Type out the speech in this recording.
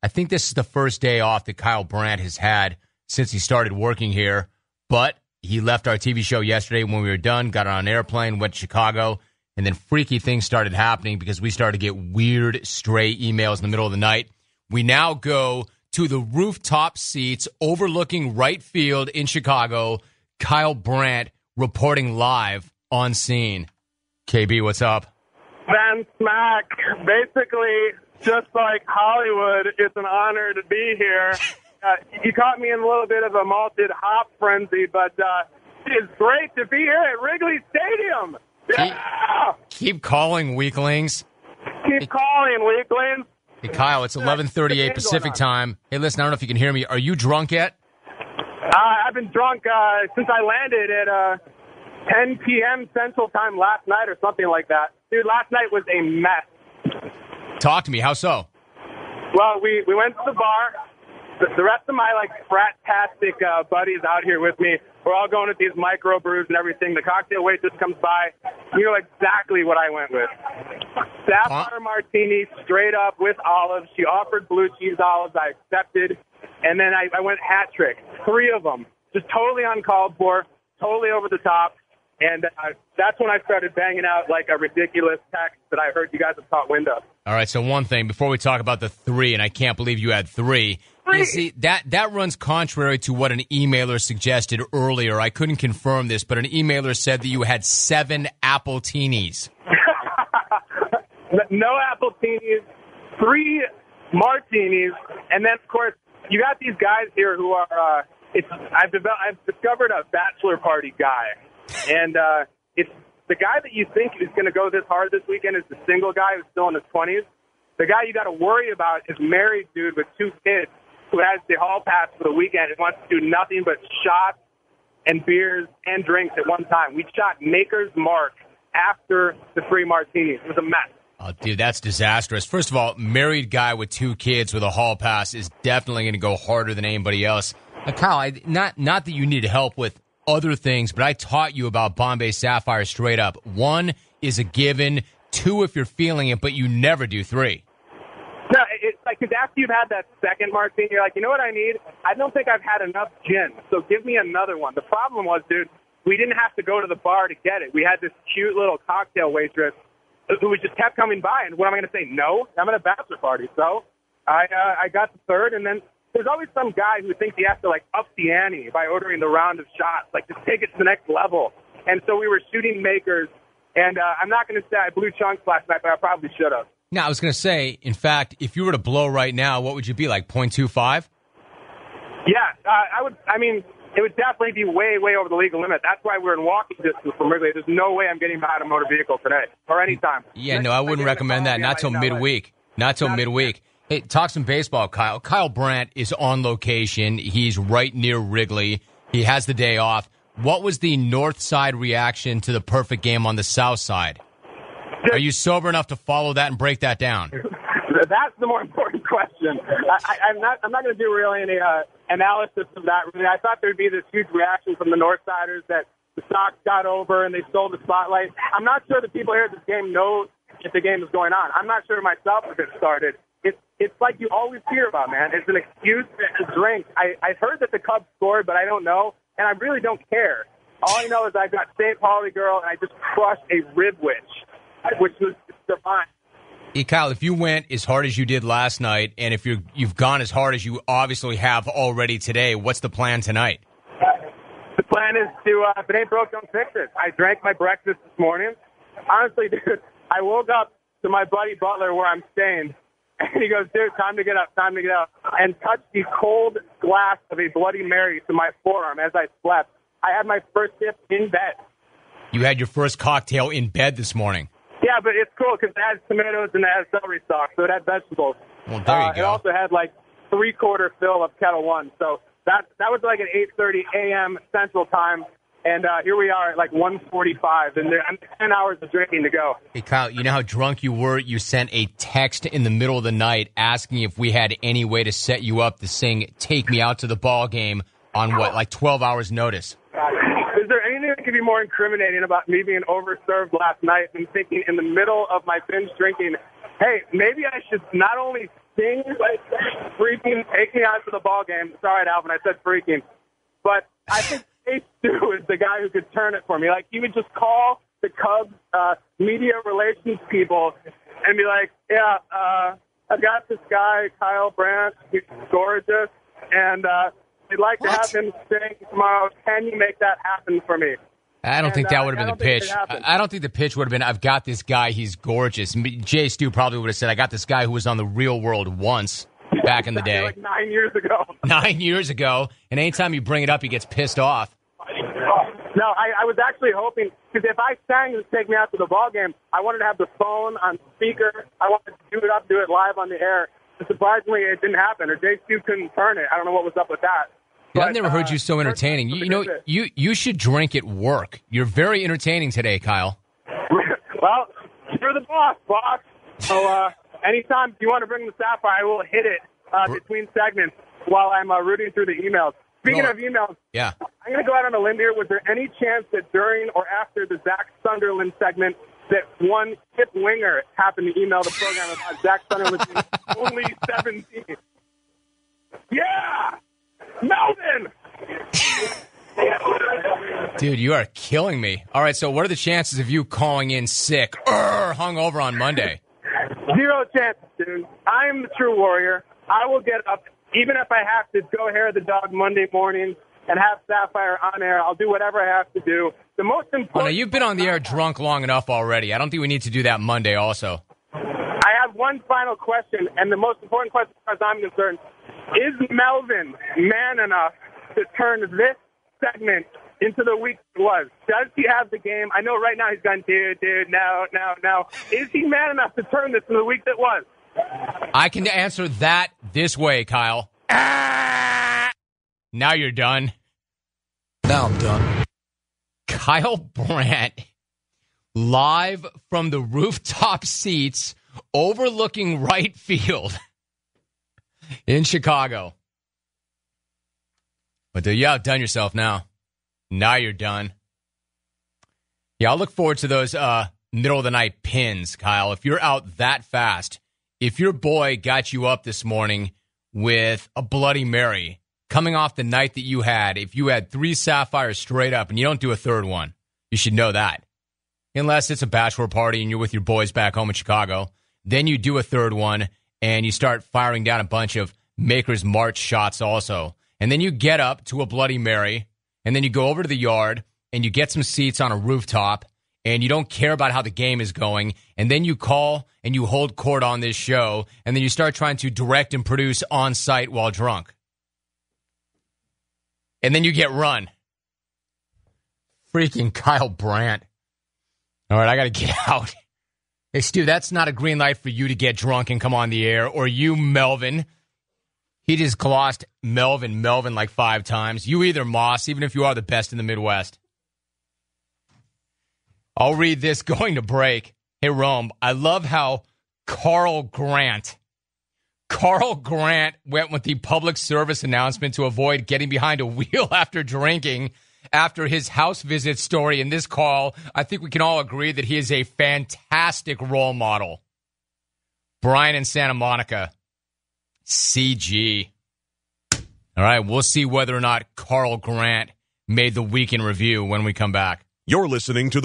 I think this is the first day off that Kyle Brandt has had since he started working here. But he left our TV show yesterday when we were done, got on an airplane, went to Chicago, and then freaky things started happening because we started to get weird, stray emails in the middle of the night. We now go to the rooftop seats overlooking right field in Chicago. Kyle Brandt reporting live on scene. KB, what's up? Van Smack, basically, just like Hollywood, it's an honor to be here. You caught me in a little bit of a malted hop frenzy, but it's great to be here at Wrigley Stadium. Yeah! Keep calling, weaklings. Keep calling, weaklings. Hey, Kyle, it's 11:38 Pacific time. Hey, listen, I don't know if you can hear me. Are you drunk yet? I've been drunk since I landed at 10 p.m. Central Time last night or something like that. Dude, last night was a mess. Talk to me. How so? Well, we went to the bar. The rest of my, frat-tastic buddies out here with me, we're all going with these micro brews and everything. The cocktail waitress comes by. You know exactly what I went with. Sapphire martini, straight up with olives. She offered blue cheese olives. I accepted. And then I went hat trick. 3 of them. Just totally uncalled for, totally over the top. And that's when I started banging out like a ridiculous text that I heard you guys have caught wind of. All right, so one thing, before we talk about the 3, and I can't believe you had 3. You see, that runs contrary to what an emailer suggested earlier. I couldn't confirm this, but an emailer said that you had 7 appleteenies. No appleteenies, 3 martinis, and then, of course, you got these guys here who are, I've discovered a bachelor party guy. And it's the guy that you think is going to go this hard this weekend is the single guy who's still in his 20s. The guy you got to worry about is married dude with 2 kids who has the hall pass for the weekend and wants to do nothing but shots and beers and drinks at one time. We shot Maker's Mark after the 3 martinis. It was a mess. Oh, dude, that's disastrous. First of all, married guy with 2 kids with a hall pass is definitely going to go harder than anybody else. Now, Kyle, not that you need help with other things, but I taught you about Bombay Sapphire straight up. 1 is a given, 2 if you're feeling it, but you never do 3. No, it's like, because after you've had that second martini, you're like, you know what I need? I don't think I've had enough gin, so give me another one. The problem was, dude, we didn't have to go to the bar to get it. We had this cute little cocktail waitress who just kept coming by, and what am I going to say? No? I'm at a bachelor party, so I got the 3rd, and then there's always some guy who thinks he has to, up the ante by ordering the round of shots, just take it to the next level. And so we were shooting Makers, and I'm not going to say I blew chunks last night, but I probably should have. Now, I was going to say, in fact, if you were to blow right now, what would you be, 0.25? Yeah, I would. I mean, it would definitely be way, way over the legal limit. That's why we're in walking distance from Wrigley. There's no way I'm getting behind a motor vehicle today or anytime. Yeah, no, I wouldn't recommend that. Not till midweek. Not till midweek. Hey, talk some baseball, Kyle. Kyle Brandt is on location. He's right near Wrigley. He has the day off. What was the north side reaction to the perfect game on the south side? Are you sober enough to follow that and break that down? That's the more important question. I'm not going to do really any analysis of that. Really, I thought there'd be this huge reaction from the north siders that the Sox got over and they stole the spotlight. I'm not sure that people here at this game know if the game is going on. I'm not sure myself if it started. It's like you always hear about, man. It's an excuse to drink. I've heard that the Cubs scored, but I don't know, and I really don't care. All I know is I got St. Pauli girl, and I just crushed a rib which was divine. Hey, Kyle, if you went as hard as you did last night, and if you've gone as hard as you obviously have already today, what's the plan tonight? The plan is to, if it ain't broke, don't fix it. I drank my breakfast this morning. Honestly, dude, I woke up to my buddy Butler where I'm staying, and he goes, dude, time to get up, and touched the cold glass of a Bloody Mary to my forearm as I slept. I had my first sip in bed. You had your first cocktail in bed this morning. Yeah, but it's cool because it has tomatoes and it has celery stalks, so it had vegetables. Well, there you go. It also had 3/4 fill of Kettle One, so that was at 8:30 a.m. Central Time. And here we are at 1:45, and I'm 10 hours of drinking to go. Hey, Kyle, you know how drunk you were? You sent a text in the middle of the night asking if we had any way to set you up to sing Take Me Out to the Ball Game on 12 hours notice? Is there anything that could be more incriminating about me being overserved last night and thinking in the middle of my binge drinking, hey, maybe I should not only sing, freaking take me out to the ball game. Sorry, Alvin, I said freaking. But I think Chase Stu is the guy who could turn it for me. Like, he would just call the Cubs media relations people and be like, yeah, I've got this guy, Kyle Brandt. He's gorgeous. And we'd like to have him sing tomorrow. Can you make that happen for me? I don't think that would have been the pitch. I don't think the pitch would have been, I've got this guy, he's gorgeous. Jay Stu probably would have said, I got this guy who was on The Real World once back in the day. Like 9 years ago. 9 years ago. And anytime you bring it up, he gets pissed off. No, I was actually hoping, because if I sang Take Me Out to the Ball Game, I wanted to have the phone on speaker. I wanted to do it live on the air. And surprisingly, it didn't happen, or Jay Stu couldn't turn it. I don't know what was up with that. I've never heard you so entertaining. You should drink at work. You're very entertaining today, Kyle. Well, you're the boss. So anytime you want to bring the sapphire, I will hit it between segments while I'm rooting through the emails. Speaking of emails, yeah, I'm going to go out on a limb here. Was there any chance that during or after the Zach Sunderland segment that one Kip Winger happened to email the program about Zach Sunderland being only 17? Yeah! Melvin! Dude, you are killing me. All right, so what are the chances of you calling in sick, hungover on Monday? 0 chances, dude. I am the true warrior. I will get up, even if I have to go hair the dog Monday morning and have Sapphire on air. I'll do whatever I have to do. The most important... Oh, no, you've been on the air drunk long enough already. I don't think we need to do that Monday also. I have one final question, and the most important question as far as I'm concerned. Is Melvin man enough to turn this segment into the week it was? Does he have the game? I know right now he's going, dude, no. Is he man enough to turn this into the week that was? I can answer that this way, Kyle. Now you're done. Now I'm done. Kyle Brandt, live from the rooftop seats overlooking right field in Chicago. But you outdone yourself now. Now you're done. Yeah, I'll look forward to those middle of the night pins, Kyle. If you're out that fast, if your boy got you up this morning with a Bloody Mary, coming off the night that you had, if you had 3 sapphires straight up and you don't do a third one, you should know that. Unless it's a bachelor party and you're with your boys back home in Chicago, then you do a third one and you start firing down a bunch of Maker's March shots also. And then you get up to a Bloody Mary, and then you go over to the yard and you get some seats on a rooftop, and you don't care about how the game is going, and then you call and you hold court on this show, and then you start trying to direct and produce on site while drunk. And then you get run. Freaking Kyle Brandt. All right, I got to get out. Hey, Stu, that's not a green light for you to get drunk and come on the air, or you, Melvin. He just glossed Melvin like 5 times. You either, Moss, even if you are the best in the Midwest. I'll read this going to break. Hey, Rome, I love how Carl Grant went with the public service announcement to avoid getting behind a wheel after drinking after his house visit story. In this call, I think we can all agree that he is a fantastic role model. Brian in Santa Monica. CG. All right, we'll see whether or not Carl Grant made the weekend review when we come back. You're listening to the